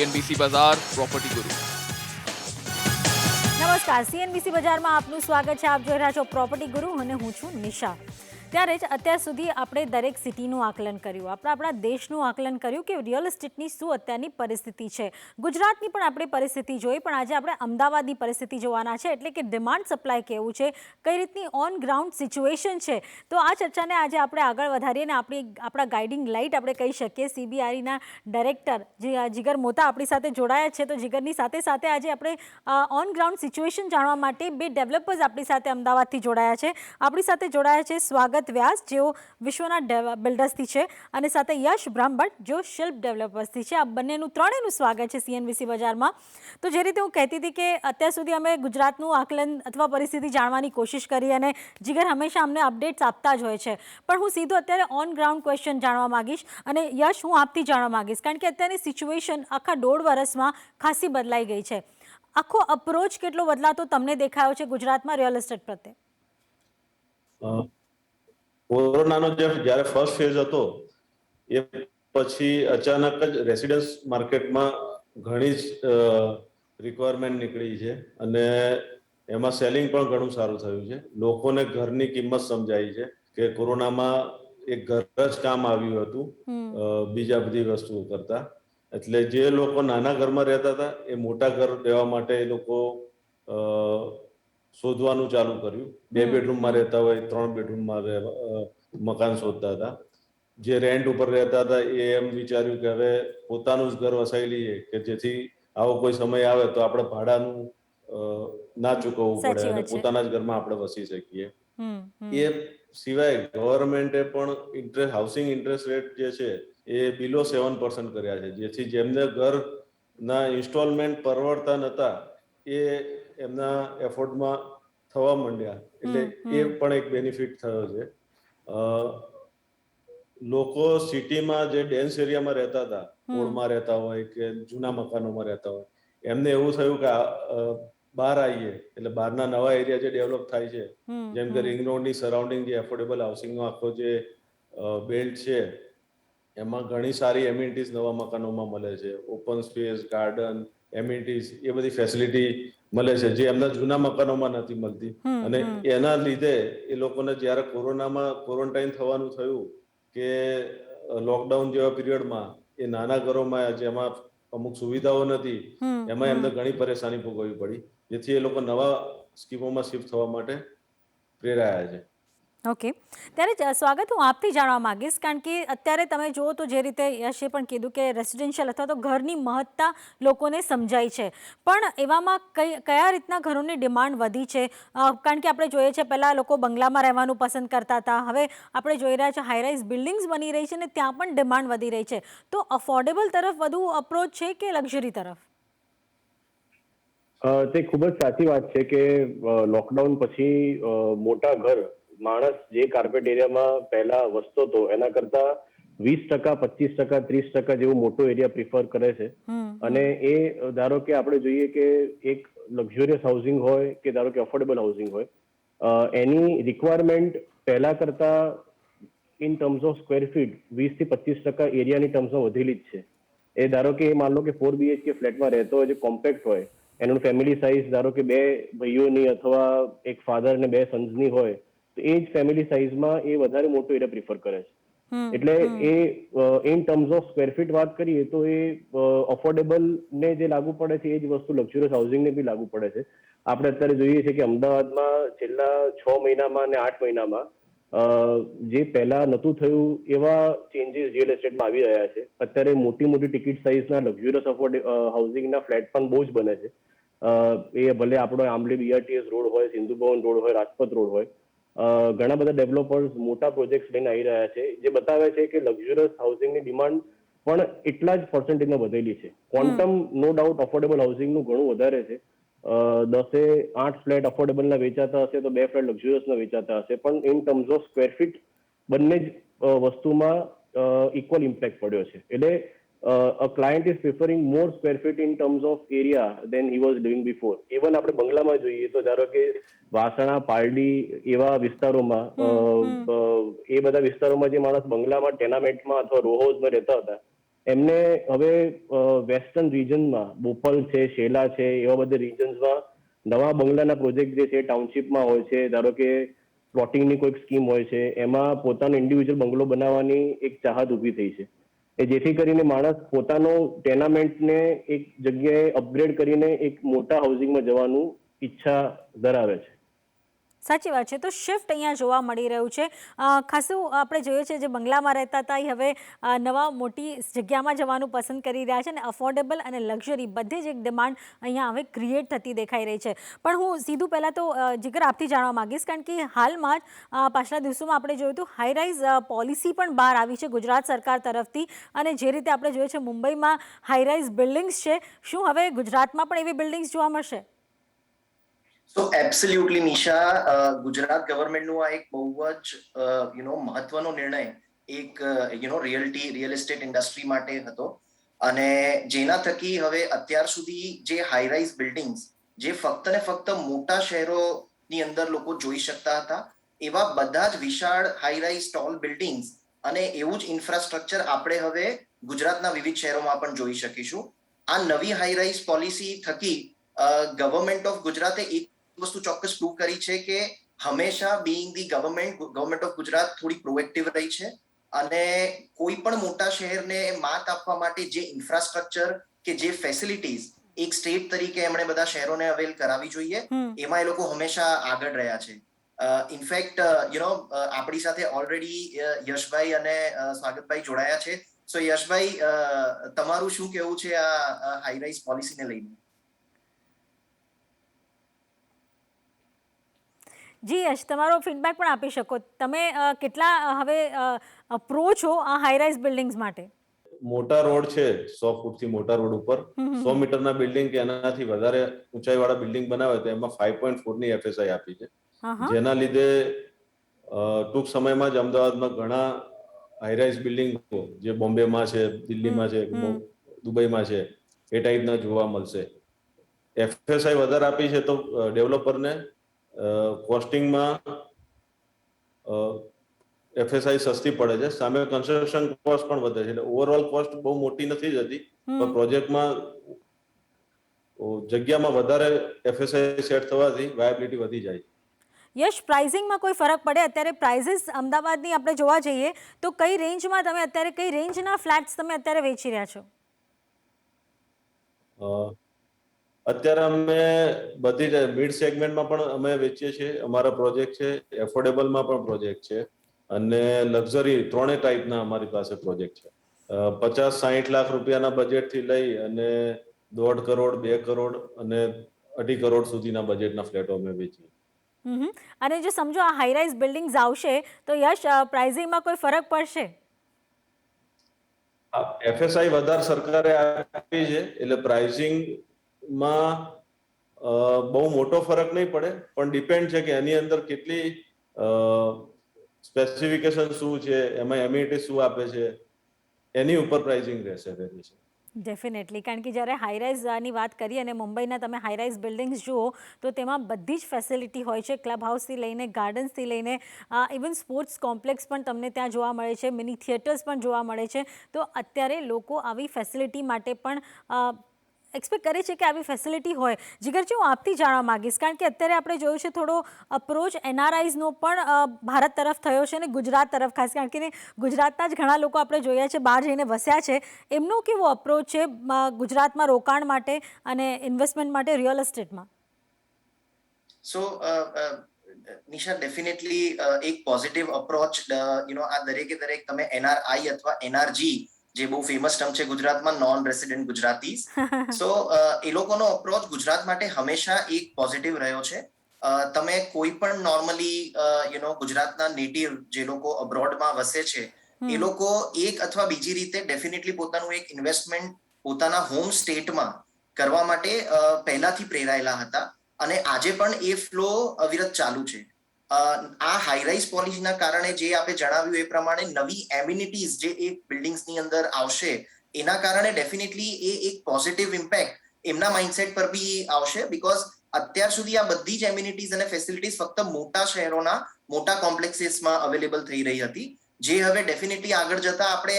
CNBC બજાર property ગુરુ. નમસ્કાર, CNBC બજારમાં આપનું સ્વાગત છે. આપ જોઈ રહ્યા છો પ્રોપર્ટી ગુરુ અને હું છું નિશા. ત્યારે જ અત્યાર સુધી આપણે દરેક સિટીનું આકલન કર્યું, આપણા દેશનું આકલન કર્યું કે રિયલ એસ્ટેટની શું અત્યારની પરિસ્થિતિ છે. ગુજરાતની પણ આપણે પરિસ્થિતિ જોઈ, પણ આજે આપણે અમદાવાદની પરિસ્થિતિ જોવાના છે, એટલે કે ડિમાન્ડ સપ્લાય કેવું છે, કઈ રીતની ઓન ગ્રાઉન્ડ સિચ્યુએશન છે. તો આ ચર્ચાને આજે આપણે આગળ વધારીએ અને આપણા ગાઈડિંગ લાઇટ આપણે કહી શકીએ CBREના ડાયરેક્ટર જીગર મોતા આપણી સાથે જોડાયા છે. તો જીગરની સાથે સાથે આજે આપણે ઓન ગ્રાઉન્ડ સિચ્યુએશન જાણવા માટે બે ડેવલપર્સ આપણી સાથે અમદાવાદથી જોડાયા છે. આપણી સાથે જોડાયા છે સ્વાગત વ્યાસ, જેઓ વિશ્વના બિલ્ડર્સથી છે, અને સાથે યશ બ્રહ્મભટ્ટ, જેઓ શિલ્પ ડેવલપર્સથી છે. આ ત્રણેયનું સ્વાગત છે CNBC બજારમાં. તો જે રીતે હું કહેતી હતી કે અત્યાર સુધી અમે ગુજરાતનું આકલન અથવા પરિસ્થિતિ જાણવાની કોશિશ કરી, અને જીગર હંમેશા અમને અપડેટ્સ આપતા જ હોય છે. પણ હું સીધું અત્યારે ઓન ગ્રાઉન્ડ ક્વેશ્ચન જાણવા માંગીશ, અને યશ હું આપથી જાણવા માંગીશ, કારણ કે અત્યારની સિચ્યુએશન આખા 1.5 વર્ષમાં ખાસી બદલાઈ ગઈ છે. આખો અપ્રોચ કેટલો બદલાતો તમને દેખાયો છે ગુજરાતમાં રિયલ એસ્ટેટ પ્રત્યે? કોરોનાનો જ્યારે ફર્સ્ટ ફેઝ હતો એ પછી અચાનક જ રેસિડન્સ માર્કેટમાં ઘણી જ રિક્વાયરમેન્ટ નીકળી છે, અને એમાં સેલિંગ પણ ઘણું સારું થયું છે. લોકોને ઘરની કિંમત સમજાઈ છે કે કોરોનામાં એક ઘર જ કામ આવ્યું હતું બીજા બધી વસ્તુઓ કરતા. એટલે જે લોકો નાના ઘરમાં રહેતા હતા એ મોટા ઘર લેવા માટે એ લોકો શોધવાનું ચાલુ કર્યું. 2 બેડરૂમમાં રહેતા હોય, 3 બેડરૂમમાં મકાન શોધતા હતા. જે રેન્ટ ઉપર રહેતા હતા એ એમ વિચાર્યું કે હવે પોતાનું જ ઘર વસાવી લઈએ, કે જેથી આવો કોઈ સમય આવે તો આપણે ભાડાનું ના ચૂકવવું પડે અને પોતાના જ ઘરમાં આપણે વસી શકીએ. એ સિવાય ગવર્મેન્ટે પણ હાઉસિંગ ઇન્ટરેસ્ટ રેટ જે છે એ બિલો 7% કર્યા છે, જેથી જેમને ઘરના ઇન્સ્ટોલમેન્ટ પરવડતા નતા એ એમના એફોર્ડમાં થવા માંડ્યા. એટલે એ પણ એક બેનિફિટ થયો છે. લોકો સિટીમાં જે ડેન્સ એરિયામાં રહેતા હતા, પોળમાં રહેતા હોય કે જૂના મકાનોમાં રહેતા હોય, એમને એવું થયું કે બહાર આવીએ એટલે બહારના નવા એરિયા જે ડેવલપ થાય છે, જેમ કે રિંગ રોડની સરાઉન્ડિંગ જે એફોર્ડેબલ હાઉસિંગનો આખો જે બેલ્ટ છે, એમાં ઘણી સારી એમ્યુનિટીઝ નવા મકાનોમાં મળે છે. ઓપન સ્પેસ, ગાર્ડન, એમ્યુનિટીઝ, એ બધી ફેસિલિટી મળે છે જે એમના જૂના મકાનોમાં નથી મળતી. અને એના લીધે એ લોકોને જ્યારે કોરોનામાં ક્વોરન્ટાઇન થવાનું થયું કે લોકડાઉન જેવા પીરિયડમાં એ નાના ઘરોમાં જેમાં અમુક સુવિધાઓ નથી, એમાં એમને ઘણી પરેશાની ભોગવવી પડી, જેથી એ લોકો નવા સ્કીમોમાં શિફ્ટ થવા માટે પ્રેરાયા છે. ઓકે, ત્યારે સ્વાગત હું આપથી જાણવા માંગીશ, કારણ કે અત્યારે તમે જુઓ તો જે રીતે યશે પણ કીધું કે રેસિડેન્શિયલ અથવા તો ઘરની મહત્તા લોકોને સમજાય છે, પણ એવામાં કયા રીતના ઘરોની ડિમાન્ડ વધી છે? કારણ કે આપણે જોઈએ છે પહેલાં લોકો બંગલામાં રહેવાનું પસંદ કરતા હતા, હવે આપણે જોઈ રહ્યા છીએ હાઈરાઇઝ બિલ્ડિંગ્સ બની રહી છે અને ત્યાં પણ ડિમાન્ડ વધી રહી છે. તો અફોર્ડેબલ તરફ વધુ અપ્રોચ છે કે લક્ઝરી તરફ? તે ખૂબ જ સાચી વાત છે કે લોકડાઉન પછી મોટા ઘર માણસ જે કાર્પેટ એરિયામાં પહેલા વસતો હતો એના કરતા 20%, 25%, 30% જેવો મોટો એરિયા પ્રિફર કરે છે. અને એ ધારો કે આપણે જોઈએ કે એક લક્ઝરિયસ હાઉસિંગ હોય કે ધારો કે અફોર્ડેબલ હાઉસિંગ હોય, એની રિક્વાયરમેન્ટ પહેલા કરતા in terms of square fit 20% થી 25% એરિયાની ટર્મ્સમાં વધેલી જ છે. એ ધારો કે માન લો કે 4 BHK ફ્લેટમાં રહેતો હોય, જે કોમ્પેક્ટ હોય, એનું ફેમિલી સાઇઝ ધારો કે 2 ભાઈઓની અથવા એક ફાધર ને 2 સન્સની હોય, તો એ જ ફેમિલી સાઇઝમાં એ વધારે મોટો એરિયા પ્રિફર કરે છે. એટલે એ in terms of square feet વાત કરીએ તો એ અફોર્ડેબલ ને જે લાગુ પડે છે એ જ વસ્તુ લક્ઝરિયસ હાઉસિંગને બી લાગુ પડે છે. આપણે અત્યારે જોઈએ છીએ કે અમદાવાદમાં છેલ્લા 6 મહિનામાં અને 8 મહિનામાં જે પહેલા નહોતું થયું એવા ચેન્જીસ રિયલ એસ્ટેટમાં આવી રહ્યા છે. અત્યારે મોટી મોટી ટિકિટ સાઇઝના લક્ઝરિયસ હાઉસિંગના ફ્લેટ પણ બહુ જ બને છે. એ ભલે આપણો આંબલી BRTS રોડ હોય, સિંધુ ભવન રોડ હોય, રાજપથ રોડ હોય, ઘણા બધા ડેવલપર્સ મોટા પ્રોજેક્ટ્સ લઈને આવી રહ્યા છે, જે બતાવે છે કે લક્ઝરિયસ હાઉસિંગની ડિમાન્ડ પણ એટલા જ પર્સન્ટેજમાં વધેલી છે. ક્વોન્ટમ નો ડાઉટ અફોર્ડેબલ હાઉસિંગનું ઘણું વધારે છે. 10-8 ફ્લેટ અફોર્ડેબલના વેચાતા હશે તો 2 ફ્લેટ લક્ઝરિયસના વેચાતા હશે, પણ in terms of square fit બંને જ વસ્તુમાં ઇક્વલ ઇમ્પેક્ટ પડ્યો છે. એટલે a client is preferring more square feet in terms of area than he was doing before. Even આપણે બંગલામાં જોઈએ તો ધારો કે વાસણા, પારડી એવા વિસ્તારોમાં, એ બધા વિસ્તારોમાં જે માણસ બંગલામાં, ટેનામેન્ટમાં અથવા રો હાઉસમાં રહેતા હતા, એમને હવે વેસ્ટર્ન રિજનમાં બોપલ છે, શેલા છે, એવા બધા રિજન્સમાં નવા બંગલાના પ્રોજેક્ટ જે છે ટાઉનશીપમાં હોય છે, ધારો કે પ્લોટિંગની કોઈક સ્કીમ હોય છે, એમાં પોતાનો ઇન્ડિવિજ્યુઅલ બંગલો બનાવવાની એક ચાહત ઊભી થઈ છે. જેથી કરીને માણસ પોતાનો ટેનામેન્ટને એક જગ્યાએ અપગ્રેડ કરીને એક મોટા હાઉસિંગમાં જવાનું ઈચ્છા ધરાવે છે. સાચી વાત છે. તો શિફ્ટ અહીંયા જોવા મળી રહ્યું છે. ખાસું આપણે જોઈએ છે જે બંગલામાં રહેતા હતા એ હવે નવા મોટી જગ્યામાં જવાનું પસંદ કરી રહ્યા છે અને અફોર્ડેબલ અને લક્ઝરી બધી જ એક ડિમાન્ડ અહીંયા હવે ક્રિએટ થતી દેખાઈ રહી છે. પણ હું સીધું પહેલાં તો જીગર આપથી જાણવા માંગીશ, કારણ કે હાલમાં જ પાછલા દિવસોમાં આપણે જોયું હતું હાઈરાઇઝ પોલિસી પણ બહાર આવી છે ગુજરાત સરકાર તરફથી, અને જે રીતે આપણે જોઈએ છે મુંબઈમાં હાઈરાઇઝ બિલ્ડિંગ્સ છે, શું હવે ગુજરાતમાં પણ એવી બિલ્ડિંગ્સ જોવા મળશે? સો એબ્સોલ્યુટલી નિશા, ગુજરાત ગવર્મેન્ટનું આ એક બહુ જ મહત્વનો નિર્ણય એક રિયલ એસ્ટેટ ઇન્ડસ્ટ્રી માટે હતો, અને જેના થકી હવે અત્યાર સુધી જે હાઈરાઇઝ બિલ્ડિંગ્સ જે ફક્ત ને ફક્ત મોટા શહેરોની અંદર લોકો જોઈ શકતા હતા, એવા બધા જ વિશાળ હાઈરાઇઝ ટોલ બિલ્ડિંગ્સ અને એવું જ ઇન્ફ્રાસ્ટ્રક્ચર આપણે હવે ગુજરાતના વિવિધ શહેરોમાં પણ જોઈ શકીશું. આ નવી હાઈરાઇઝ પોલિસી થકી ગવર્મેન્ટ ઓફ ગુજરાતે એક વસ્તુ ચોક્કસ પ્રૂવ કરી છે કે હંમેશા being the government of Gujarat થોડી પ્રોએક્ટિવ રહી છે, અને કોઈ પણ મોટા શહેરને માત આપવા માટે જે ઇન્ફ્રાસ્ટ્રક્ચર કે જે ફેસિલિટીઝ એક સ્ટેટ તરીકે એમણે બધા શહેરોને અવેલ કરાવી જોઈએ, એમાં એ લોકો હંમેશા આગળ રહ્યા છે. ઇનફેક્ટ આપણી સાથે ઓલરેડી યશભાઈ અને સ્વાગતભાઈ જોડાયા છે. સો યશભાઈ, તમારું શું કહેવું છે આ હાઈરાઇઝ પોલિસીને લઈને? જી યશ, તમારો ફીડબેક પણ આપી શકો. તમે કેટલા હવે પ્રો છો આ હાઈરાઇઝ બિલ્ડિંગ્સ માટે? મોટા રોડ છે, 100 ફૂટથી મોટા રોડ ઉપર 100 મીટરના બિલ્ડિંગ કે એનાથી વધારે ઊંચાઈવાળા બિલ્ડિંગ બનાવે તો એમાં 5.4 ની FSI આપી છે, જેના લીધે ટૂંક સમયમાં જ અમદાવાદમાં ઘણા હાઈરાઇઝ બિલ્ડિંગો જે બોમ્બેમાં છે, દિલ્હીમાં છે, દુબઈમાં છે, એ ટાઈપના જોવા મળશે. FSI વધારે આપી છે તો ડેવલપરને કોસ્ટિંગમાં FSI સસ્તી પડે છે, સામે કન્સ્ટ્રક્શન કોસ્ટ પણ વધે છે, એટલે ઓવરઓલ કોસ્ટ બહુ મોટી નથી જતી, પણ પ્રોજેક્ટમાં જગ્યામાં વધારે FSI સેટ થવાથી વાયબિલિટી વધી જાય. યશ, પ્રાઇઝિંગમાં કોઈ ફરક પડે? અત્યારે પ્રાઇઝિસ અમદાવાદની આપણે જોવા જઈએ તો કઈ રેન્જમાં તમે અત્યારે કઈ રેન્જના ફ્લેટ્સ તમે અત્યારે વેચી રહ્યા છો? અત્યારે અમે બધી જ મિડ સેગમેન્ટમાં પણ અમે વેચીએ છીએ, અમારા પ્રોજેક્ટ છે, એફોર્ડેબલમાં પણ પ્રોજેક્ટ છે, અને લક્ઝરી ત્રણેય ટાઈપના અમારી પાસે પ્રોજેક્ટ છે. 50-60 લાખ રૂપિયાના બજેટથી લઈ અને 1.5 કરોડ, 2 કરોડ અને 2.5 કરોડ સુધીના બજેટના ફ્લેટો અમે વેચીએ. અને જો સમજો આ હાઈરાઇઝ બિલ્ડિંગ્સ આવશે તો યશ, પ્રાઇઝિંગમાં કોઈ ફરક પડશે? FSI વધારે સરકારે આપી છે એટલે પ્રાઇઝિંગમાં બહુ મોટો ફરક નહીં પડે, પણ ડિપેન્ડ છે કે એની અંદર કેટલી સ્પેસિફિકેશન શું છે, એમાં એમ્યુનિટી શું આપે છે, એની ઉપર પ્રાઇઝિંગ રહેશે. ડેફિનેટલી, કારણ કે જ્યારે હાઈરાઇઝની વાત કરીએ અને મુંબઈના તમે હાઈરાઇઝ બિલ્ડિંગ્સ જુઓ તો તેમાં બધી જ ફેસિલિટી હોય છે, ક્લબ હાઉસથી લઈને ગાર્ડન્સથી લઈને ઇવન સ્પોર્ટ્સ કોમ્પ્લેક્સ પણ તમને ત્યાં જોવા મળે છે, મિની થિયેટર્સ પણ જોવા મળે છે. તો અત્યારે લોકો આવી ફેસિલિટી માટે પણ એક્સપેક્ટ કરે છે કે આવી ફેસિલિટી હોય. જીગરજી, હું આપથી જાણવા માંગીશ, કારણ કે અત્યારે આપણે જોયું છે થોડો અપ્રોચ NRIsનો પણ ભારત તરફ થયો છે અને ગુજરાત તરફ ખાસ, કારણ કે ગુજરાતના જ ઘણા લોકો આપણે જોયા છે બહાર જઈને વસ્યા છે, એમનો કેવો અપ્રોચ છે ગુજરાતમાં રોકાણ માટે અને ઇન્વેસ્ટમેન્ટ માટે રિયલ એસ્ટેટમાં? સો નિશા, ડેફિનેટલી એક પોઝિટિવ અપ્રોચ આ દરેક તમે NRI અથવા NRG, જે બહુ ફેમસ ટર્મ છે ગુજરાતમાં, નોન રેસિડેન્ટ ગુજરાતીઝ, સો એ લોકોનો અપ્રોચ ગુજરાત માટે હંમેશા એક પોઝિટિવ રહ્યો છે. તમે કોઈ પણ નોર્મલી ગુજરાતના નેટિવ જે લોકો અબ્રોડમાં વસે છે, એ લોકો એક અથવા બીજી રીતે ડેફિનેટલી પોતાનું એક ઇન્વેસ્ટમેન્ટ પોતાના હોમ સ્ટેટમાં કરવા માટે પહેલાથી પ્રેરાયેલા હતા, અને આજે પણ એ ફ્લો અવિરત ચાલુ છે. આ હાઈરાઇઝ પોલિસીના કારણે જે આપણે જણાવ્યું એ પ્રમાણે નવી એમ્યુનિટીઝ જે એક બિલ્ડિંગ્સની અંદર આવશે, એના કારણે ડેફિનેટલી એ એક પોઝિટિવ ઇમ્પેક્ટ એમના માઇન્ડસેટ પર બી આવશે, બીકોઝ અત્યાર સુધી આ બધી જ એમ્યુનિટીઝ અને ફેસિલિટીઝ ફક્ત મોટા શહેરોના મોટા કોમ્પ્લેક્સીસમાં અવેલેબલ થઈ રહી હતી, જે હવે ડેફિનેટલી આગળ જતા આપણે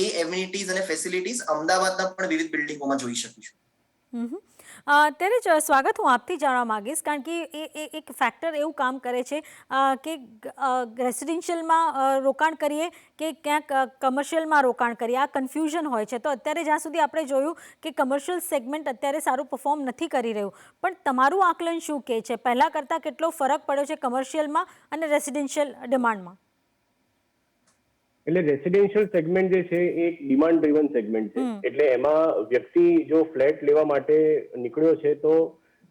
એ એમ્યુનિટીઝ અને ફેસિલિટીઝ અમદાવાદના પણ વિવિધ બિલ્ડિંગોમાં જોઈ શકીશું. ત્યારે જ સ્વાગત, હું આપથી જાણવા માંગીશ, કારણ કે એ એક ફેક્ટર એવું કામ કરે છે કે રેસિડેન્શિયલમાં રોકાણ કરીએ કે ક્યાંક કમર્શિયલમાં રોકાણ કરીએ, આ કન્ફ્યુઝન હોય છે. તો અત્યારે જ્યાં સુધી આપણે જોયું કે કમર્શિયલ સેગમેન્ટ અત્યારે સારું પરફોર્મ નથી કરી રહ્યું, પણ તમારું આકલન શું કહે છે? પહેલાં કરતાં કેટલો ફરક પડ્યો છે કમર્શિયલમાં અને રેસિડેન્શિયલ ડિમાન્ડમાં? એટલે રેસિડેન્શિયલ સેગમેન્ટ જે છે એ એક ડિમાન્ડ ડ્રીવન સેગમેન્ટ છે. એટલે એમાં વ્યક્તિ જો ફ્લેટ લેવા માટે નીકળ્યો છે તો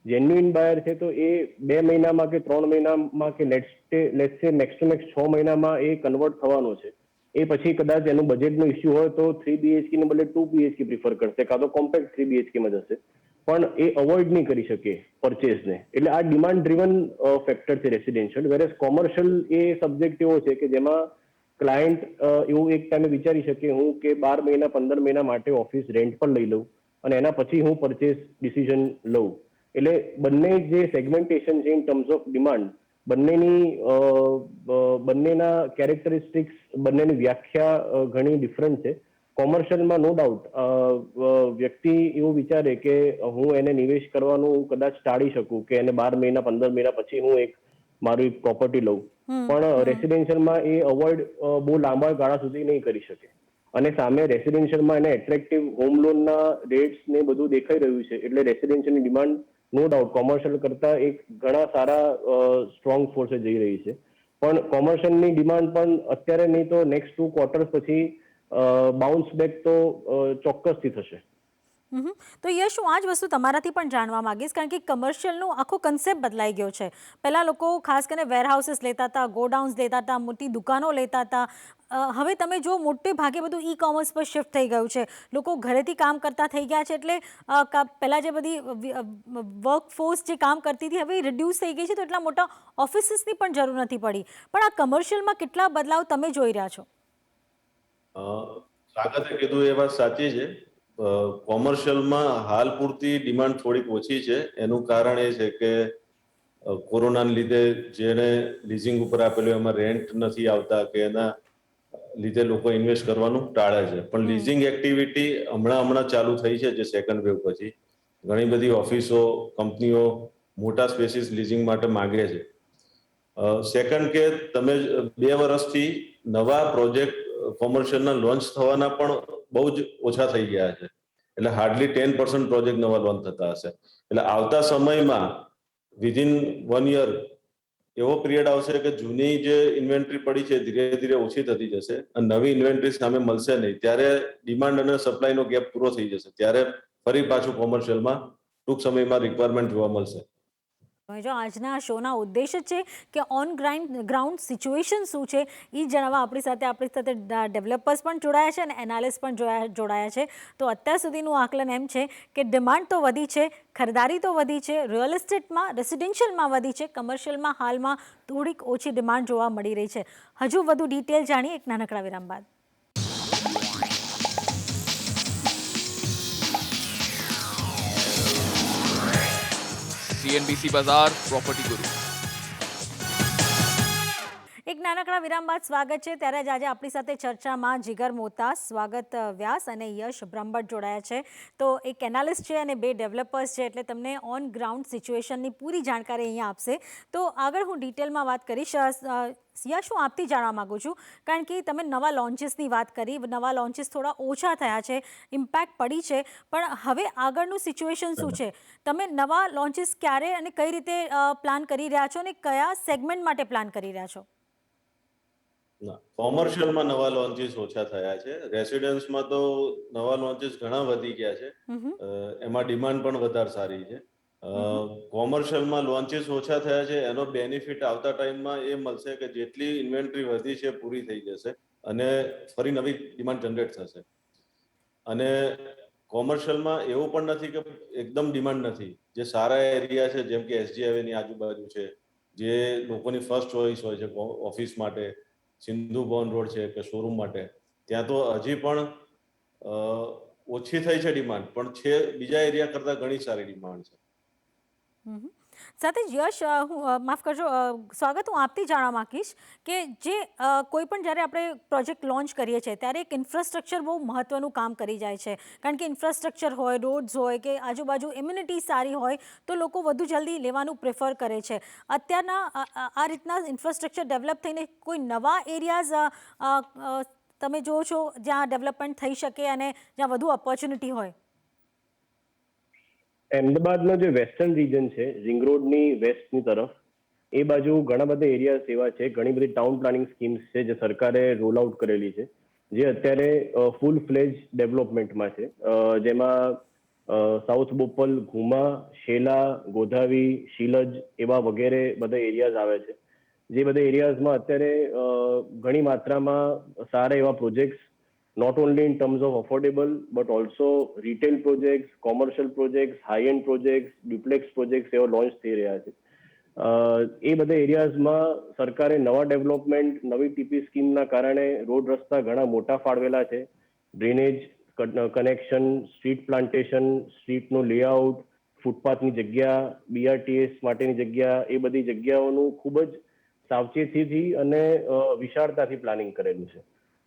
જેન્યુઇન બાયર છે તો એ 2 મહિનામાં કે 3 મહિનામાં કે લેટ્સ સે મેક્સ ટુ મેક્સ 6 મહિનામાં એ કન્વર્ટ થવાનો છે. એ પછી કદાચ એનું બજેટનો ઇસ્યુ હોય તો 3 BHK ને બદલે 2 BHK પ્રિફર કરશે, કાં તો કોમ્પેક્ટ 3 BHK માં જશે, પણ એ અવોઇડ નહીં કરી શકે પરચેસને. એટલે આ ડિમાન્ડ ડ્રીવન ફેક્ટર છે રેસિડેન્શિયલ. વેરેસ કોમર્શિયલ એ સબ્જેક્ટ એવો છે કે જેમાં ક્લાયન્ટ એવું એક ટાઈમે વિચારી શકે હું કે 12 મહિના 15 મહિના માટે ઓફિસ રેન્ટ પર લઈ લઉં અને એના પછી હું પરચેસ ડિસિઝન લઉં. એટલે બંને જે સેગમેન્ટેશન છે ઇન ટર્મ્સ ઓફ ડિમાન્ડ, બંનેના કેરેક્ટરિસ્ટિક્સ, બંનેની વ્યાખ્યા ઘણી ડિફરન્ટ છે. કોમર્શિયલમાં નો ડાઉટ વ્યક્તિ એવું વિચારે કે હું એને નિવેશ કરવાનું કદાચ ટાળી શકું, કે એને 12 મહિના 15 મહિના પછી હું મારું એક પ્રોપર્ટી લઉં, પણ રેસિડેન્શિયલમાં એ અવોઇડ બહુ લાંબા ગાળા સુધી નહીં કરી શકે. અને સામે રેસિડેન્શિયલમાં એને એટ્રેક્ટિવ હોમ લોનના રેટ્સ ને બધું દેખાઈ રહ્યું છે. એટલે રેસિડેન્શિયલની ડિમાન્ડ નો ડાઉટ કોમર્શિયલ કરતા એક ઘણા સારા સ્ટ્રોંગ ફોર્સે જઈ રહી છે. પણ કોમર્શિયલની ડિમાન્ડ પણ અત્યારે નહીં તો નેક્સ્ટ 2 ક્વાર્ટર્સ પછી બાઉન્સ બેક તો ચોક્કસથી થશે. તો યશ, હું આ જ વસ્તુ તમારાથી પણ જાણવા માંગીશ, કારણ કે કમર્શિયલનો આખો કન્સેપ્ટ બદલાઈ ગયો છે. પહેલાં લોકો ખાસ કરીને વેરહાઉસીસ લેતા હતા, ગોડાઉન્સ લેતા હતા, મોટી દુકાનો લેતા હતા. હવે તમે જો મોટે ભાગે બધું ઈ કોમર્સ પર શિફ્ટ થઈ ગયું છે. લોકો ઘરેથી કામ કરતા થઈ ગયા છે. એટલે પહેલાં જે બધી વર્કફોર્સ જે કામ કરતી હતી હવે રિડ્યુસ થઈ ગઈ છે, તો એટલા મોટા ઓફિસીસની પણ જરૂર નથી પડી. પણ આ કમર્શિયલમાં કેટલા બદલાવ તમે જોઈ રહ્યા છો? સ્વાગતે કીધું એ વાત સાચી છે. કોમર્શિયલમાં હાલ પૂરતી ડિમાન્ડ થોડીક ઓછી છે. એનું કારણ એ છે કે કોરોનાના લીધે જેને લીઝિંગ ઉપર આપેલું એમાં રેન્ટ નથી આવતા, કે એના લીધે લોકો ઇન્વેસ્ટ કરવાનું ટાળે છે. પણ લીઝિંગ એક્ટિવિટી હમણાં ચાલુ થઈ છે. જે સેકન્ડ વેવ પછી ઘણી બધી ઓફિસો, કંપનીઓ મોટા સ્પેસીસ લીઝિંગ માટે માંગે છે. સેકન્ડ કે તમે 2 વર્ષથી નવા પ્રોજેક્ટ કોમર્શિયલના લોન્ચ થવાના પણ બહુ જ ઓછા થઈ ગયા છે. એટલે હાર્ડલી 10% પ્રોજેક્ટ નવા લોન્ચ થતા હશે. એટલે આવતા સમયમાં વિધિન 1 યર એવો પીરિયડ આવશે કે જૂની જે ઇન્વેન્ટરી પડી છે ધીરે ધીરે ઓછી થતી જશે અને નવી ઇન્વેન્ટરી સામે મળશે નહીં. ત્યારે ડિમાન્ડ અને સપ્લાયનો ગેપ પૂરો થઈ જશે. ત્યારે ફરી પાછું કોમર્શિયલમાં ટૂંક સમયમાં રિક્વાયરમેન્ટ જોવા મળશે. જો આજના શોના ઉદ્દેશ જ છે કે ઓન ગ્રાઉન્ડ સિચ્યુએશન શું છે એ જણાવવા આપણી સાથે ડેવલપર્સ પણ જોડાયા છે અને એનાલિસ્ટ પણ જોડાયા છે. તો અત્યાર સુધીનું આકલન એમ છે કે ડિમાન્ડ તો વધી છે, ખરીદારી તો વધી છે, રિયલ એસ્ટેટમાં, રેસિડેન્શિયલમાં વધી છે, કમર્શિયલમાં હાલમાં થોડીક ઓછી ડિમાન્ડ જોવા મળી રહી છે. હજુ વધુ ડિટેલ જાણીએ એક નાનકડા વિરામ બાદ. CNBC बाजार प्रॉपर्टी गुरु. એક નાનકડા વિરામ બાદ સ્વાગત છે. ત્યારે જ આજે આપણી સાથે ચર્ચામાં જીગર મોહતાસ, સ્વાગત વ્યાસ અને યશ બ્રહ્મભટ્ટ જોડાયા છે. તો એક એનાલિસ્ટ છે અને 2 ડેવલપર્સ છે, એટલે તમને ઓન ગ્રાઉન્ડ સિચ્યુએશનની પૂરી જાણકારી અહીંયા આપશે. તો આગળ હું ડિટેલમાં વાત કરીશ. યશ, હું આપથી જાણવા માગું છું, કારણ કે તમે નવા લોન્ચીસની વાત કરી. નવા લોન્ચીસ થોડા ઓછા થયા છે, ઇમ્પેક્ટ પડી છે, પણ હવે આગળનું સિચ્યુએશન શું છે? તમે નવા લોન્ચીસ ક્યારે અને કઈ રીતે પ્લાન કરી રહ્યા છો અને કયા સેગમેન્ટ માટે પ્લાન કરી રહ્યા છો? કોમર્શિયલમાં નવા લોન્ચીસ ઓછા થયા છે. રેસિડેન્સમાં તો નવા લોન્ચીસ ઘણા વધી ગયા છે. એમાં ડિમાન્ડ પણ વધારે સારી છે. કોમર્શિયલમાં લોન્ચીસ ઓછા થયા છે એનો બેનિફિટ આવતા ટાઈમમાં એ મળશે કે જેટલી ઇન્વેન્ટરી વધી છે પૂરી થઈ જશે અને ફરી નવી ડિમાન્ડ જનરેટ થશે. અને કોમર્શિયલમાં એવું પણ નથી કે એકદમ ડિમાન્ડ નથી. જે સારા એરિયા છે જેમ કે SG હાઈવેની આજુબાજુ છે, જે લોકોની ફર્સ્ટ ચોઇસ હોય છે ઓફિસ માટે, સિંધુ ભવન રોડ છે કે શોરૂમ માટે, ત્યાં તો હજી પણ ઓછી થઈ છે ડિમાન્ડ, પણ છે બીજા એરિયા કરતા ઘણી સારી ડિમાન્ડ છે. સાથે જ યશ, હું માફ કરજો, સ્વાગત. હું આપથી જાણવા માંગીશ કે જે કોઈ પણ જ્યારે આપણે પ્રોજેક્ટ લોન્ચ કરીએ છીએ ત્યારે એક ઇન્ફ્રાસ્ટ્રક્ચર બહુ મહત્વનું કામ કરી જાય છે, કારણ કે ઇન્ફ્રાસ્ટ્રક્ચર હોય, રોડ્સ હોય કે આજુબાજુ ઇમ્યુનિટી સારી હોય તો લોકો વધુ જલ્દી લેવાનું પ્રેફર કરે છે. અત્યારના આ રીતના ઇન્ફ્રાસ્ટ્રક્ચર ડેવલપ થઈને કોઈ નવા એરિયાઝ તમે જુઓ છો જ્યાં ડેવલપમેન્ટ થઈ શકે અને જ્યાં વધુ ઓપોર્ચ્યુનિટી હોય? અમદાવાદનો જે વેસ્ટર્ન રીજન છે, રિંગ રોડની વેસ્ટની તરફ, એ બાજુ ઘણા બધા એરિયાઝ એવા છે, ઘણી બધી ટાઉન પ્લાનિંગ સ્કીમ્સ છે જે સરકારે રોલ આઉટ કરેલી છે, જે અત્યારે ફૂલ ફ્લેજ ડેવલપમેન્ટમાં છે. જેમાં સાઉથ બોપલ, ઘુમા, શેલા, ગોધાવી, શીલજ એવા વગેરે બધા એરિયાઝ આવે છે. જે બધા એરિયાઝમાં અત્યારે ઘણી માત્રામાં સારા એવા projects, not only in terms of affordable but also retail projects, commercial projects, high-end projects, duplex projects એવા લોન્ચ થઈ રહ્યા છે. એ બધા એરિયાઝમાં સરકારે નવા ડેવલપમેન્ટ, નવી ટીપી સ્કીમના કારણે રોડ રસ્તા ઘણા મોટા ફાળવેલા છે. ડ્રેનેજ કનેક્શન, સ્ટ્રીટ પ્લાન્ટેશન, સ્ટ્રીટનું લેઆઉટ, ફૂટપાથની જગ્યા, BRTS માટેની જગ્યા, એ બધી જગ્યાઓનું ખૂબ જ સાવચેતીથી અને વિશાળતાથી પ્લાનિંગ કરેલું છે.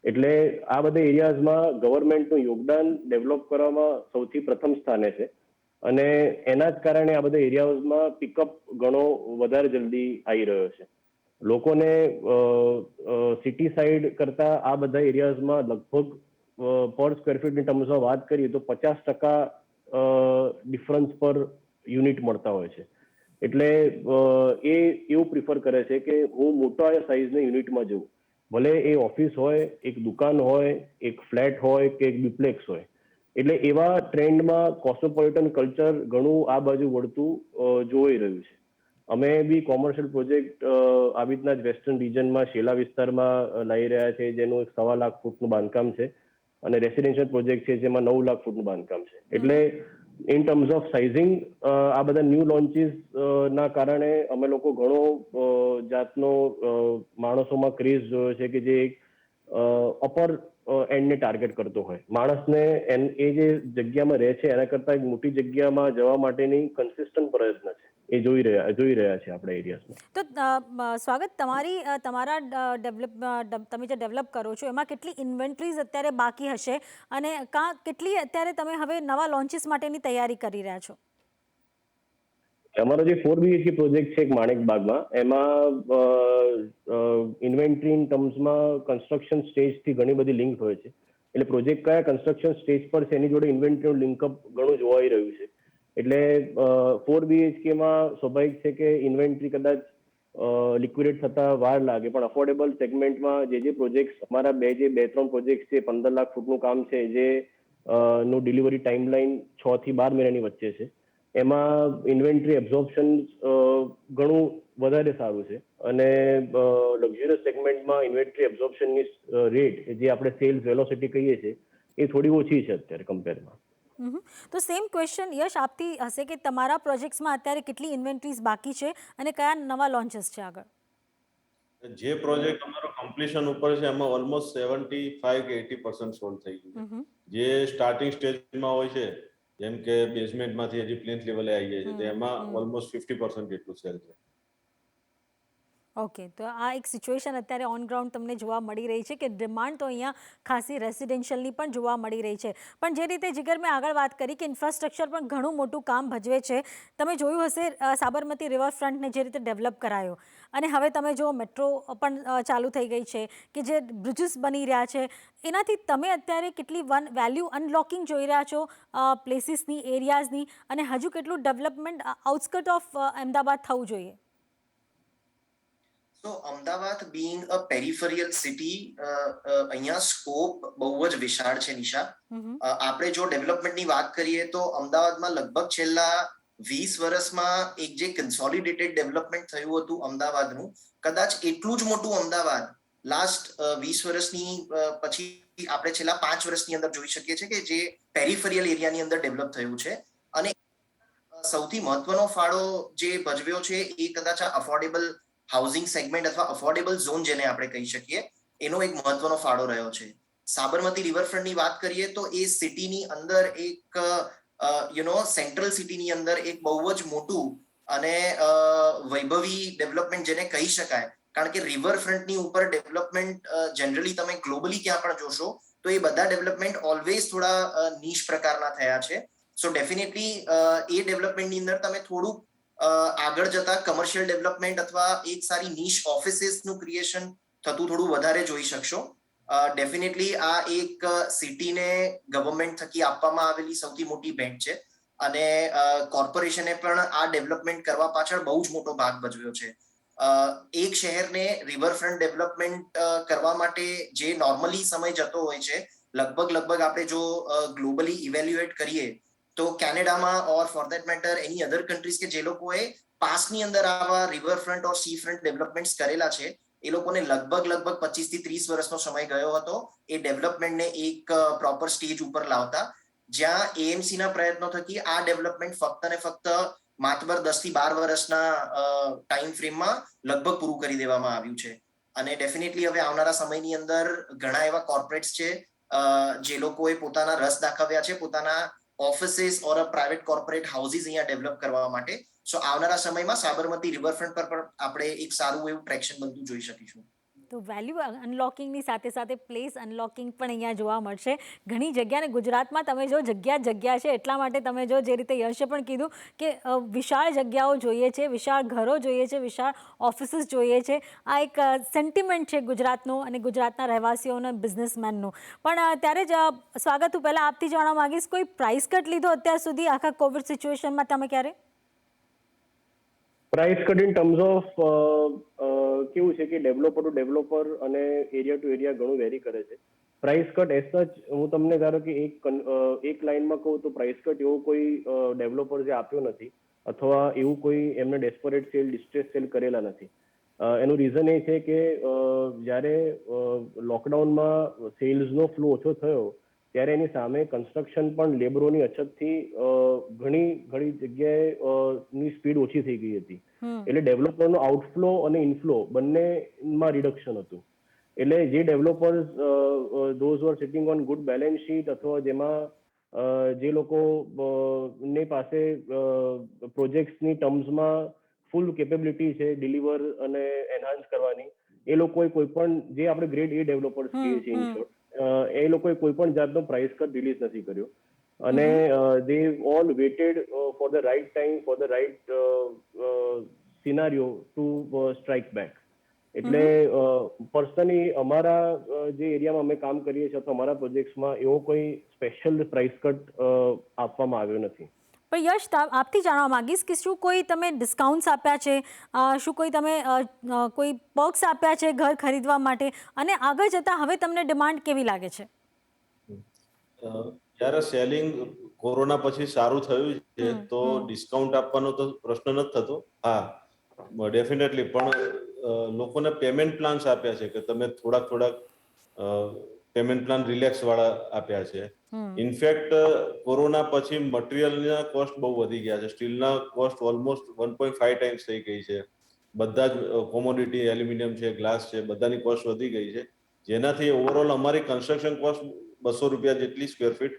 એટલે આ બધા એરિયાઝમાં ગવર્મેન્ટનું યોગદાન ડેવલપ કરવામાં સૌથી પ્રથમ સ્થાને છે, અને એના જ કારણે આ બધા એરિયાઝમાં પિકઅપ ઘણો વધારે જલ્દી આવી રહ્યો છે. લોકોને સિટી સાઈડ કરતા આ બધા એરિયાઝમાં લગભગ પર સ્ક્વેર ફીટની ટર્મ્સમાં વાત કરીએ તો 50% ડિફરન્સ પર યુનિટ મળતા હોય છે. એટલે એ એવું પ્રિફર કરે છે કે હું મોટા સાઇઝના યુનિટમાં જઉં, ભલે એ ઓફિસ હોય, એક દુકાન હોય, એક ફ્લેટ હોય કે એક ડ્યુપ્લેક્સ હોય. એટલે એવા ટ્રેન્ડમાં કોસ્મોપોલિટન કલ્ચર ઘણું આ બાજુ વળતું જોઈ રહ્યું છે. અમે બી કોમર્શિયલ પ્રોજેક્ટ આવી રીતના જ વેસ્ટર્ન રિજનમાં શેલા વિસ્તારમાં લાવી રહ્યા છે, જેનું 1.25 લાખ ફૂટનું બાંધકામ છે, અને રેસિડેન્શિયલ પ્રોજેક્ટ છે જેમાં 9 લાખ ફૂટનું બાંધકામ છે. એટલે ઇન ટર્મ્સ ઓફ સાઇઝિંગ આ બધા ન્યૂ લોન્ચીસ ના કારણે અમે લોકો ઘણો જાતનો માણસોમાં ક્રેઝ જોયો છે કે જે એક અપર એન્ડને ટાર્ગેટ કરતો હોય. માણસને એ જે જગ્યામાં રહે છે એના કરતાં એક મોટી જગ્યામાં જવા માટેની કન્સિસ્ટન્ટ પ્રયત્ન છે, એ જોઈ રહ્યા છે આપણા એરિયાઝમાં. તો સ્વાગત, તમારા તમે જે ડેવલપ કરો છો એમાં કેટલી ઇન્વેન્ટરીઝ અત્યારે બાકી હશે, અને કેટલી અત્યારે તમે હવે નવા લોન્ચીસ માટેની તૈયારી કરી રહ્યા છો? અમારો જે 4 BHK પ્રોજેક્ટ છે એક માણેકબાગમાં, એમાં ઇન્વેન્ટરી ઇન ટર્મ્સમાં કન્સ્ટ્રક્શન સ્ટેજથી ઘણી બધી લિંક હોય છે. એટલે પ્રોજેક્ટ કયા કન્સ્ટ્રક્શન સ્ટેજ પર છે એની જોડે ઇન્વેન્ટરીનું લિંકઅપ ઘણું જોવાઈ રહ્યું છે. એટલે 4 BHKમાં સ્વાભાવિક છે કે ઇન્વેન્ટરી કદાચ લિક્વિડેટ થતા વાર લાગે, પણ અફોર્ડેબલ સેગમેન્ટમાં જે પ્રોજેક્ટ અમારા 2-3 પ્રોજેક્ટ છે, 15 લાખ ફૂટનું કામ છે, જે નું ડિલિવરી ટાઈમલાઈન 6 થી 12 મહિનાની વચ્ચે છે, એમાં ઇન્વેન્ટરી એબ્ઝોર્પ્શન ઘણું વધારે સારું છે. અને લક્ઝરિયસ સેગમેન્ટમાં ઇન્વેન્ટરી એબ્ઝોર્પ્શનની રેટ, જે આપણે સેલ્સ વેલોસિટી કહીએ છીએ, એ થોડી ઓછી છે અત્યારે કમ્પેરમાં. તો સેમ ક્વેશ્ચન યશ આપથી હશે કે તમારા પ્રોજેક્ટ્સમાં અત્યારે કેટલી ઇન્વેન્ટરીઝ બાકી છે અને કયા નવા લોન્ચીસ છે આગળ? જે પ્રોજેક્ટ અમારો કમ્પ્લીશન ઉપર છે એમાં ઓલમોસ્ટ 75 કે 80% સોલ્ડ થઈ ગયું છે. જે સ્ટાર્ટિંગ સ્ટેજમાં હોય છે, જેમ કે બેઝમેન્ટમાંથી હજી પ્લિન્થ લેવલે આવીએ છીએ, એમાં ઓલમોસ્ટ 50% જેટલું સેલ છે. ઓકે, તો આ એક સિચ્યુએશન અત્યારે ઓન ગ્રાઉન્ડ તમને જોવા મળી રહી છે કે ડિમાન્ડ તો અહીંયા ખાસી રેસિડેન્શિયલની પણ જોવા મળી રહી છે. પણ જે રીતે જીગર મેં આગળ વાત કરી કે ઇન્ફ્રાસ્ટ્રક્ચર પણ ઘણું મોટું કામ ભજવે છે. તમે જોયું હશે સાબરમતી રિવરફ્રન્ટને જે રીતે ડેવલપ કરાયો, અને હવે તમે જો મેટ્રો પણ ચાલુ થઈ ગઈ છે, કે જે બ્રિજીસ બની રહ્યા છે, એનાથી તમે અત્યારે કેટલી વેલ્યુ અનલોકિંગ જોઈ રહ્યા છો પ્લેસીસની, એરિયાઝની, અને હજુ કેટલું ડેવલપમેન્ટ આઉટસ્કર્ટ ઓફ અમદાવાદ થવું જોઈએ? So Ahmedabad being a peripheral city, અહીંયા સ્કોપ બહુ જ વિશાળ છે નિશા. આપણે જો ડેવલપમેન્ટની વાત કરીએ તો અમદાવાદમાં લગભગ છેલ્લા 20 વર્ષમાં એક જે કન્સોલિડેટેડ ડેવલપમેન્ટ થયું હતું અમદાવાદનું, કદાચ એટલું જ મોટું અમદાવાદ લાસ્ટ 20 વર્ષની પછી આપણે છેલ્લા 5 વર્ષની અંદર જોઈ શકીએ છીએ કે જે પેરિફેરિયલ એરિયાની અંદર ડેવલપ થયું છે. અને સૌથી મહત્વનો ફાળો જે ભજવ્યો છે એ કદાચ અફોર્ડેબલ હાઉસિંગ સેગમેન્ટ અથવા અફોર્ડેબલ ઝોન જેને આપણે કહી શકીએ, એનો એક મહત્વનો ફાળો રહ્યો છે. સાબરમતી રિવરફ્રન્ટની વાત કરીએ તો એ સિટીની અંદર એક સેન્ટ્રલ સિટીની અંદર એક બહુ જ મોટું અને વૈભવી ડેવલપમેન્ટ જેને કહી શકાય, કારણ કે રિવરફ્રન્ટની ઉપર ડેવલપમેન્ટ જનરલી તમે ગ્લોબલી ક્યાં પણ જોશો તો એ બધા ડેવલપમેન્ટ ઓલવેઝ થોડા નીશ પ્રકારના થયા છે. સો ડેફિનેટલી એ ડેવલપમેન્ટની અંદર તમે થોડુંક આગળ જતા કમર્શિયલ ડેવલપમેન્ટ અથવા એક સારી નીશ ઓફિસીસનું ક્રિએશન થતું થોડું વધારે જોઈ શકશો. ડેફિનેટલી આ એક સિટીને ગવર્મેન્ટ થકી આપવામાં આવેલી સૌથી મોટી ભેટ છે અને કોર્પોરેશને પણ આ ડેવલપમેન્ટ કરવા પાછળ બહુ જ મોટો ભાગ ભજવ્યો છે. એક શહેરને રિવરફ્રન્ટ ડેવલપમેન્ટ કરવા માટે જે નોર્મલી સમય જતો હોય છે, લગભગ આપણે જો ગ્લોબલી ઇવેલ્યુએટ કરીએ તો કેનેડામાં or for that matter any other countries કે જે લોકોએ પાસ્ટની અંદર આવા riverfront or sea front development કરેલા છે, એ લોકોને લગભગ 25 થી 30 વર્ષનો સમય ગયો હતો એ ડેવલપમેન્ટને એક પ્રોપર સ્ટેજ ઉપર લાવતા, જ્યાં એએમસી ના પ્રયત્નો થકી આ ડેવલપમેન્ટ ફક્ત ને ફક્ત માત્ર 10 થી 12 વર્ષના ટાઈમ ફ્રેમમાં લગભગ પૂરું કરી દેવામાં આવ્યું છે. અને ડેફિનેટલી હવે આવનારા સમયની અંદર ઘણા એવા કોર્પોરેટ્સ છે જે લોકોએ પોતાના રસ દાખવ્યા છે પોતાના ઓફિસીસ ઓર પ્રાઇવેટ કોર્પોરેટ હાઉસીસ અહીંયા ડેવલપ કરવા માટે. સો આવનારા સમયમાં સાબરમતી રિવરફ્રન્ટ પર પણ આપણે એક સારું એવું ટ્રેક્શન બનતું જોઈ શકીશું. તો વેલ્યુ અનલોકિંગની સાથે સાથે પ્લેસ અનલોકિંગ પણ અહીંયા જોવા મળશે ઘણી જગ્યાને. ગુજરાતમાં તમે જો જગ્યા છે, એટલા માટે તમે જો જે રીતે યશે પણ કીધું કે વિશાળ જગ્યાઓ જોઈએ છે, વિશાળ ઘરો જોઈએ છે, વિશાળ ઓફિસીસ જોઈએ છે. આ એક સેન્ટિમેન્ટ છે ગુજરાતનું અને ગુજરાતના રહેવાસીઓનો, બિઝનેસમેનનું. પણ ત્યારે જ સ્વાગત, હું પહેલાં આપથી જાણવા માંગીશ, કોઈ પ્રાઇસ કટ લીધો અત્યાર સુધી આખા કોવિડ સિચ્યુએશનમાં તમે ક્યારે? Price cut in terms of કેવું છે કે ડેવલપર ટુ ડેવલપર અને એરિયા ટુ એરિયા ઘણું વેરી કરે છે. પ્રાઇસ કટ એઝ સચ હું તમને ધારો કે એક લાઇનમાં કહું તો પ્રાઇસ કટ એવો કોઈ ડેવલપર્સે આપ્યો નથી અથવા એવું કોઈ એમને ડેસ્પરેટ સેલ, ડિસ્ટ્રેસ સેલ કરેલા નથી. એનું રીઝન એ છે કે જ્યારે લોકડાઉનમાં સેલ્સનો ફ્લો ઓછો થયો ત્યારે એની સામે કન્સ્ટ્રક્શન પણ લેબરોની અછતથી ઘણી જગ્યાએ ની સ્પીડ ઓછી થઈ ગઈ હતી. એટલે ડેવલપરનો આઉટફ્લો અને ઇનફ્લો બંનેમાં રિડક્શન હતું. એટલે જે developers those were sitting on good balance sheet અથવા જેમાં જે લોકો ની પાસે પ્રોજેક્ટ્સની ટર્મ્સમાં ફૂલ કેપેબિલિટી છે ડિલિવર અને એનહાન્સ કરવાની, એ લોકોએ કોઈ પણ જે આપણે ગ્રેડ એ ડેવલપર્સ કહીએ છીએ ઇન શોર્ટ, એ લોકોએ કોઈ પણ જાતનો પ્રાઇસ કટ રિલીઝ નથી કર્યો અને they all waited for the right time, for the right scenario to strike back. એટલે પર્સનલી અમારા જે એરિયામાં અમે કામ કરીએ છીએ અથવા અમારા પ્રોજેક્ટ્સમાં એવો કોઈ સ્પેશિયલ પ્રાઇસ કટ આપવામાં આવ્યો નથી. પણ યશ, આપથી જાણવા માંગીશ કે શું કોઈ તમે ડિસ્કાઉન્ટ્સ આપ્યા છે, શું કોઈ તમે કોઈ પર્ક્સ આપ્યા છે ઘર ખરીદવા માટે, અને આગળ જતાં હવે તમને ડિમાન્ડ કેવી લાગે છે? જ્યારે સેલિંગ કોરોના પછી સારું થયું છે તો ડિસ્કાઉન્ટ આપવાનો તો પ્રશ્ન નથી થતો. હા, ડેફિનેટલી, પણ લોકોને પેમેન્ટ પ્લાન્સ આપ્યા છે કે તમે થોડાક પેમેન્ટ પ્લાન રિલેક્સ વાળા આપ્યા છે. ઇનફેક્ટ કોરોના પછી મટીરિયલના કોસ્ટ બહુ વધી ગયા છે. સ્ટીલના કોસ્ટ ઓલમોસ્ટ 1.5 ટાઈમ્સ થઈ ગઈ છે. બધા જ કોમોડિટી, એલ્યુમિનિયમ છે, ગ્લાસ છે, બધાની કોસ્ટ વધી ગઈ છે, જેનાથી ઓવરઓલ અમારી કન્સ્ટ્રક્શન કોસ્ટ 200 રૂપિયા જેટલી સ્ક્વેર ફીટ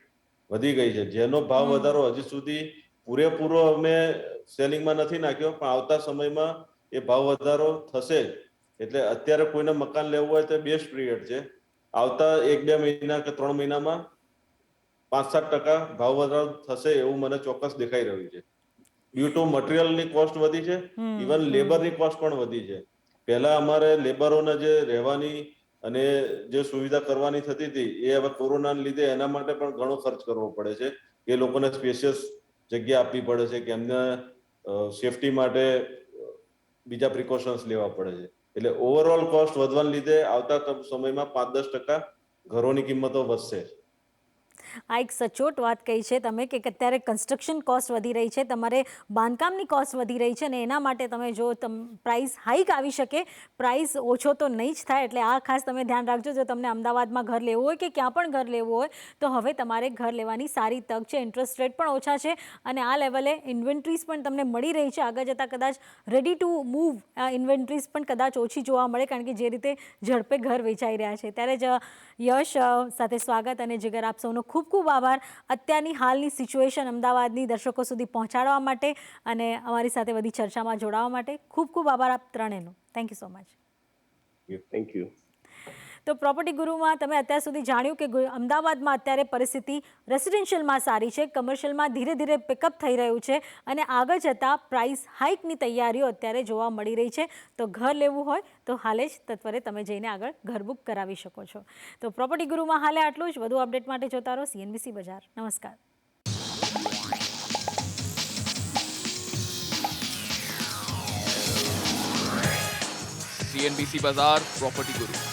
વધી ગઈ છે, જેનો ભાવ વધારો હજી સુધી પૂરેપૂરો અમે સેલિંગમાં નથી નાખ્યો, પણ આવતા સમયમાં એ ભાવ વધારો થશે જ. એટલે અત્યારે કોઈને મકાન લેવું હોય તો બેસ્ટ પીરિયડ છે. આવતા 1-2 મહિના કે 3 મહિનામાં 5-7% ભાવ વધારો થશે એવું મને ચોક્કસ દેખાઈ રહ્યું છે. ડ્યુ ટુ મટીરિયલની કોસ્ટ વધી છે, ઇવન લેબરની કોસ્ટ પણ વધી છે. પહેલા અમારે લેબરોને જે રહેવાની અને જે સુવિધા કરવાની થતી હતી એ હવે કોરોનાને લીધે એના માટે પણ ઘણો ખર્ચ કરવો પડે છે. એ લોકોને સ્પેશિયસ જગ્યા આપવી પડે છે કે એમને સેફટી માટે બીજા પ્રિકોશન્સ લેવા પડે છે. એટલે ઓવરઓલ કોસ્ટ વધવાને લીધે આવતા સમયમાં 5-10% ઘરોની કિંમતો વધશે. આ એક સચોટ વાત કહી છે તમે કે અત્યારે કન્સ્ટ્રક્શન કોસ્ટ વધી રહી છે, તમારે બાંધકામની કોસ્ટ વધી રહી છે, અને એના માટે તમે જો પ્રાઇસ હાઈક આવી શકે, પ્રાઇસ ઓછો તો નહીં જ થાય. એટલે આ ખાસ તમે ધ્યાન રાખજો. જો તમને અમદાવાદમાં ઘર લેવું હોય કે ક્યાં પણ ઘર લેવું હોય તો હવે તમારે ઘર લેવાની સારી તક છે. ઇન્ટરેસ્ટ રેટ પણ ઓછા છે અને આ લેવલે ઇન્વેન્ટ્રીઝ પણ તમને મળી રહી છે. આગળ જતાં કદાચ રેડી ટુ મૂવ ઇન્વેન્ટ્રીઝ પણ કદાચ ઓછી જોવા મળે, કારણ કે જે રીતે ઝડપે ઘર વેચાઈ રહ્યા છે. ત્યારે જ યશ સાથે સ્વાગત અને જીગર, આપ સૌનો આપનો ખૂબ ખૂબ આભાર અત્યારની હાલની સિચ્યુએશન અમદાવાદની દર્શકો સુધી પહોંચાડવા માટે અને અમારી સાથે બધી ચર્ચામાં જોડાવા માટે ખૂબ ખૂબ આભાર આપ ત્રણેયનો. Thank you so much. Thank you. તો પ્રોપર્ટી ગુરુમાં તમે અત્યાર સુધી જાણ્યું કે અમદાવાદમાં અત્યારે પરિસ્થિતિ રેસિડેન્શિયલમાં સારી છે, કમર્શિયલમાં ધીરે ધીરે પિકઅપ થઈ રહ્યું છે અને આગળ જતાં પ્રાઇસ હાઇકની તૈયારીઓ અત્યારે જોવા મળી રહી છે. તો ઘર લેવું હોય તો હાલે જ તત્વરે તમે જઈને આગળ ઘર બુક કરાવી શકો છો. તો પ્રોપર્ટી ગુરુમાં હાલે આટલું જ. વધુ અપડેટ માટે જોતા રહો CNBC બજાર. નમસ્કાર. CNBC बाजार प्रॉपर्टी गुरु.